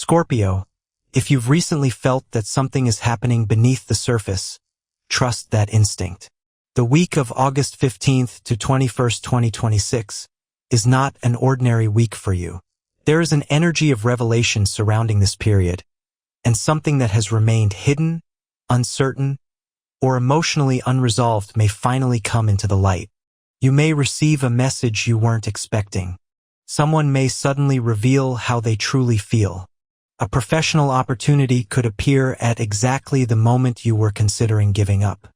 Scorpio, if you've recently felt that something is happening beneath the surface, trust that instinct. The week of August 15th to 21st, 2026 is not an ordinary week for you. There is an energy of revelation surrounding this period, and something that has remained hidden, uncertain, or emotionally unresolved may finally come into the light. You may receive a message you weren't expecting. Someone may suddenly reveal how they truly feel. A professional opportunity could appear at exactly the moment you were considering giving up.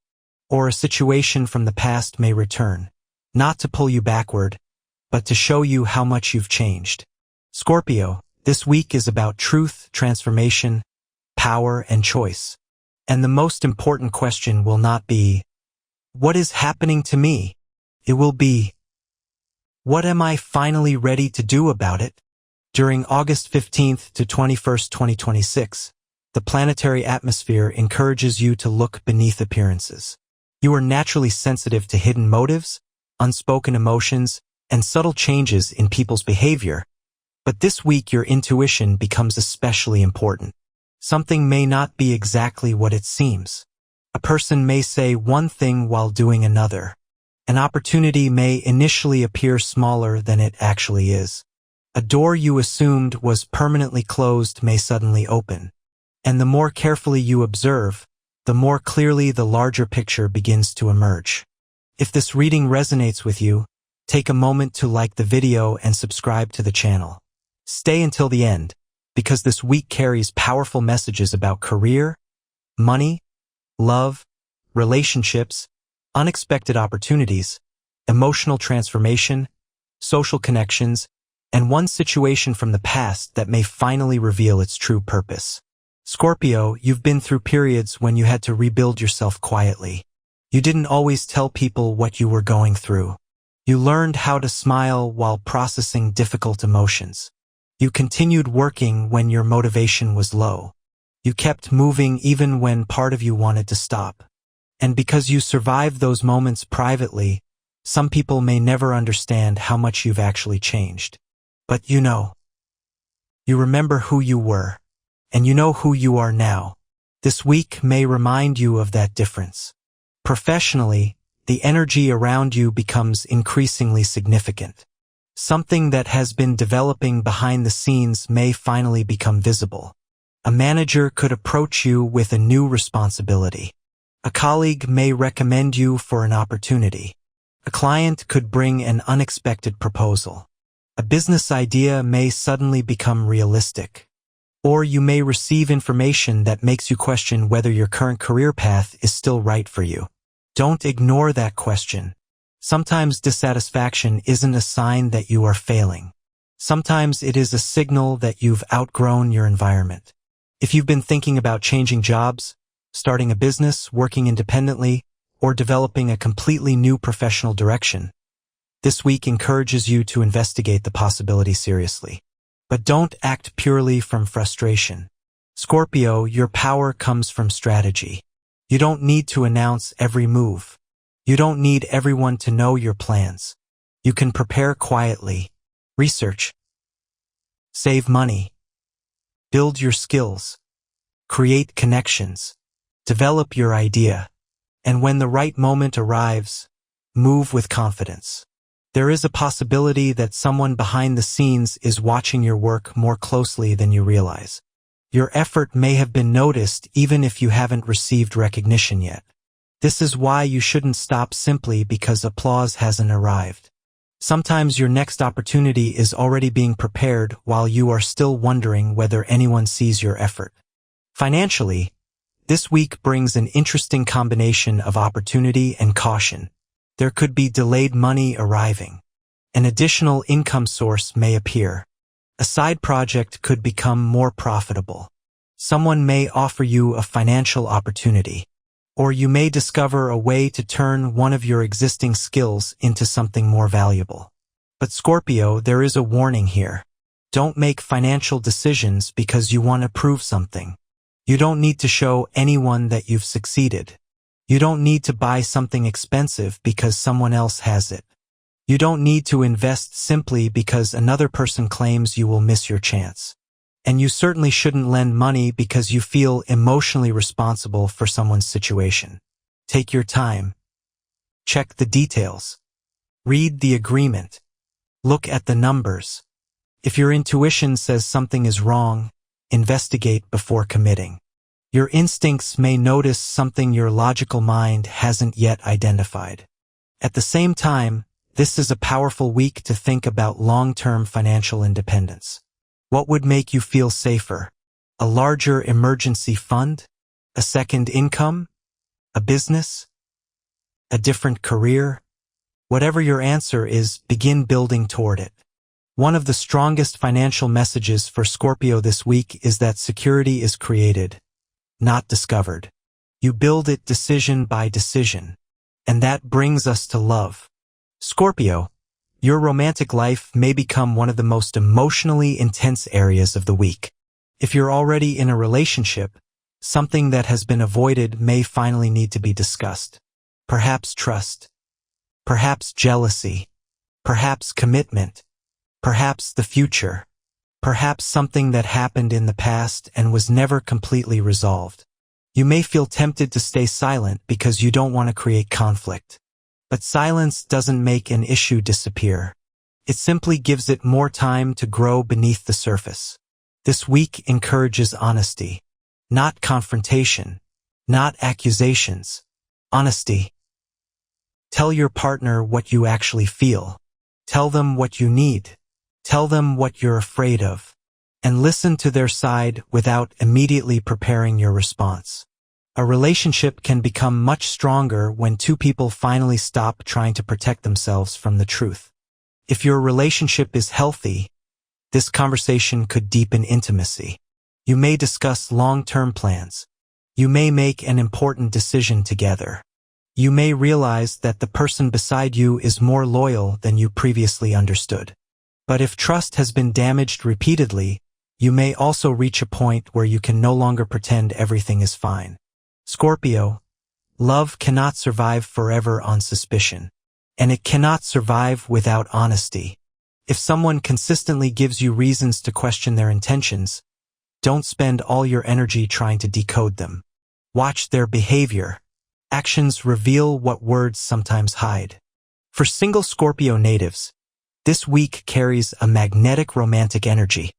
Or a situation from the past may return, not to pull you backward, but to show you how much you've changed. Scorpio, this week is about truth, transformation, power, and choice. And the most important question will not be, what is happening to me? It will be, what am I finally ready to do about it? During August 15th to 21st, 2026, the planetary atmosphere encourages you to look beneath appearances. You are naturally sensitive to hidden motives, unspoken emotions, and subtle changes in people's behavior. But this week your intuition becomes especially important. Something may not be exactly what it seems. A person may say one thing while doing another. An opportunity may initially appear smaller than it actually is. A door you assumed was permanently closed may suddenly open. And the more carefully you observe, the more clearly the larger picture begins to emerge. If this reading resonates with you, take a moment to like the video and subscribe to the channel. Stay until the end, because this week carries powerful messages about career, money, love, relationships, unexpected opportunities, emotional transformation, social connections, and one situation from the past that may finally reveal its true purpose. Scorpio, you've been through periods when you had to rebuild yourself quietly. You didn't always tell people what you were going through. You learned how to smile while processing difficult emotions. You continued working when your motivation was low. You kept moving even when part of you wanted to stop. And because you survived those moments privately, some people may never understand how much you've actually changed. But you know. You remember who you were. And you know who you are now. This week may remind you of that difference. Professionally, the energy around you becomes increasingly significant. Something that has been developing behind the scenes may finally become visible. A manager could approach you with a new responsibility. A colleague may recommend you for an opportunity. A client could bring an unexpected proposal. A business idea may suddenly become realistic. Or you may receive information that makes you question whether your current career path is still right for you. Don't ignore that question. Sometimes dissatisfaction isn't a sign that you are failing. Sometimes it is a signal that you've outgrown your environment. If you've been thinking about changing jobs, starting a business, working independently, or developing a completely new professional direction, this week encourages you to investigate the possibility seriously. But don't act purely from frustration. Scorpio, your power comes from strategy. You don't need to announce every move. You don't need everyone to know your plans. You can prepare quietly, research, save money, build your skills, create connections, develop your idea, and when the right moment arrives, move with confidence. There is a possibility that someone behind the scenes is watching your work more closely than you realize. Your effort may have been noticed even if you haven't received recognition yet. This is why you shouldn't stop simply because applause hasn't arrived. Sometimes your next opportunity is already being prepared while you are still wondering whether anyone sees your effort. Financially, this week brings an interesting combination of opportunity and caution. There could be delayed money arriving. An additional income source may appear. A side project could become more profitable. Someone may offer you a financial opportunity. Or you may discover a way to turn one of your existing skills into something more valuable. But Scorpio, there is a warning here. Don't make financial decisions because you want to prove something. You don't need to show anyone that you've succeeded. You don't need to buy something expensive because someone else has it. You don't need to invest simply because another person claims you will miss your chance. And you certainly shouldn't lend money because you feel emotionally responsible for someone's situation. Take your time. Check the details. Read the agreement. Look at the numbers. If your intuition says something is wrong, investigate before committing. Your instincts may notice something your logical mind hasn't yet identified. At the same time, this is a powerful week to think about long-term financial independence. What would make you feel safer? A larger emergency fund? A second income? A business? A different career? Whatever your answer is, begin building toward it. One of the strongest financial messages for Scorpio this week is that security is created, not discovered. You build it decision by decision. And that brings us to love. Scorpio, your romantic life may become one of the most emotionally intense areas of the week. If you're already in a relationship, something that has been avoided may finally need to be discussed. Perhaps trust. Perhaps jealousy. Perhaps commitment. Perhaps the future. Perhaps something that happened in the past and was never completely resolved. You may feel tempted to stay silent because you don't want to create conflict. But silence doesn't make an issue disappear. It simply gives it more time to grow beneath the surface. This week encourages honesty. Not confrontation. Not accusations. Honesty. Tell your partner what you actually feel. Tell them what you need. Tell them what you're afraid of. And listen to their side without immediately preparing your response. A relationship can become much stronger when two people finally stop trying to protect themselves from the truth. If your relationship is healthy, this conversation could deepen intimacy. You may discuss long-term plans. You may make an important decision together. You may realize that the person beside you is more loyal than you previously understood. But if trust has been damaged repeatedly, you may also reach a point where you can no longer pretend everything is fine. Scorpio, love cannot survive forever on suspicion, and it cannot survive without honesty. If someone consistently gives you reasons to question their intentions, don't spend all your energy trying to decode them. Watch their behavior. Actions reveal what words sometimes hide. For single Scorpio natives, this week carries a magnetic romantic energy.